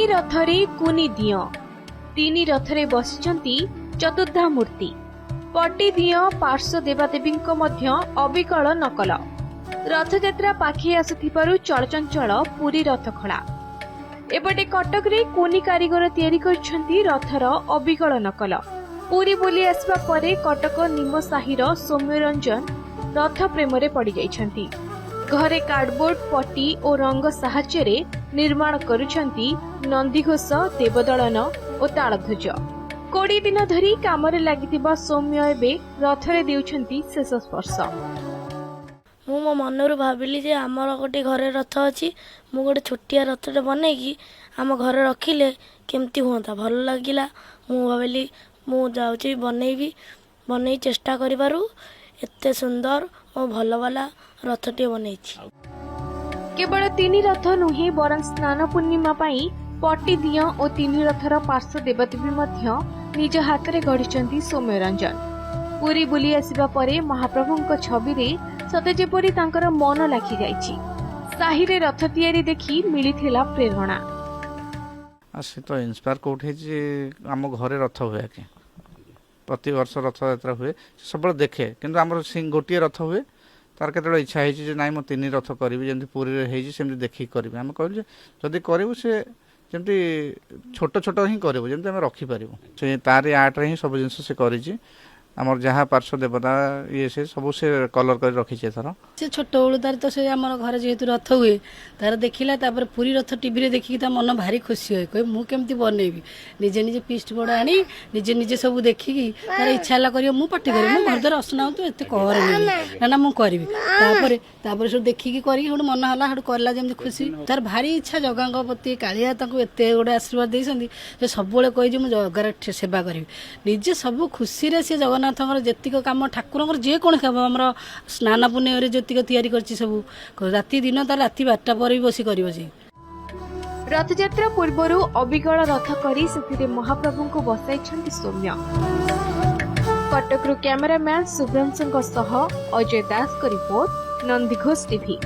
रथरे कुनी दिय तीन रथरे बसिचंती चतुर्धा मूर्ति पटी दिय पार्श्व देवादेवी अविकल नकल रथयात्रा पाखे आसुथिबारु चलचंचल पुरी रथखड़ा एपटे कटक रे कुनी कारीगर तैयारी करछंती रथर अविकल नकल पुरी बुली आसबा परे कटक निम साहिर सौम्यरंजन रथ प्रेम रे पड़ी जाइछंती घरे कार्डबोर्ड पटी और रंग साहाय्य निर्माण करुछंती नंदीघोष देवदलन और तालध्वज 20 दिन धरी कामरे लागितिबा सौम्य एबे रथरे देउछंती शेष स्पर्श मु मो मनरु भाविली जे आमर गोटे घरे रथ अच्छी मु गोटे छोटिया रथटे बनईकी आम घरे रखिले केमती हुआ भल लगिला मु भाविली मु जाउची बनईबी बनई चेष्टा करिबारु एते सुंदर और भल वाला रथटे बनईछि। केवल 3 रथ नुहे बरं स्नान पूर्णिमा पाई पटी दिय और 3 रथर पार्श्व देवदेवी मध्य निज हाथ में गढ़ी सौम्यरंजन पुरी बुली आसिबा परे महाप्रभुଙ୍କ छवि रे सते जेपरी तांकर मन लाखि जाइछि साहिरे रथ तैयारी देखि मिलिथिला प्रेरणा से तो इंस्पायर कोठे जे आम घरे रथ हुए के प्रति वर्ष रथ यात्रा हुए सब देखे किंतु आम गोटे रथ हुए तार केते इच्छा है ना मो 3 रथ करी जमी पुरी सेमती देखिक करी आम कहलु जदि करूँ से जमी छोट छोट ही करूँ जमी आम रखिपारू से तार आर्ट ही सब जिन से करी आमर जहाँ पार्श्व देवता ये से सब से कलर कर रखी थर से छोट बड़ू तार तो से आम घर जेहेतु रथ हुए तार देखला पूरी रथ टीवी रे देखिकी ता मन भारी खुशी हुए कहे मु केमती बनैबी निजे निजे पीस्ट बोर्ड आनी निजे निजे सब देखिकी तार इच्छा ला करियो मु पार्टी करी मु घर द्वार असना तो एते कहर ना ना मु करबी तापर सब देखिकी करी हड मन हला हड करला जेमती खुशी तार भारी इच्छा जगांग प्रति कालिया ताको एते गोटे आशीर्वाद देइसंदी से सब बेले कहि जे मु जगार सेवा करबी निजे सब खुशी रे से जगन्नाथଙ୍କର ଯେତିକ କାମ ଠାକୁରଙ୍କର ଯେ କଣ କାମ ଆମର ସ୍ନାନ ପୂର୍ଣ୍ଣିମାରେ ଯେତିକ ତିଆରି କରିଛି ସବୁ ରାତି ଦିନ ତାର ରାତି 12ଟା ପରେ ବି ବସି କରିବ ଯେ रथयात्रा पूर्वरु अविकल रथ करी सेथिरे महाप्रभुଙ୍କୁ बसाइछंती सौम्य कटकरू कैमरामैन सुब्रमसिंह सह अजय दास को रिपोर्ट नंदीघोष टीवी।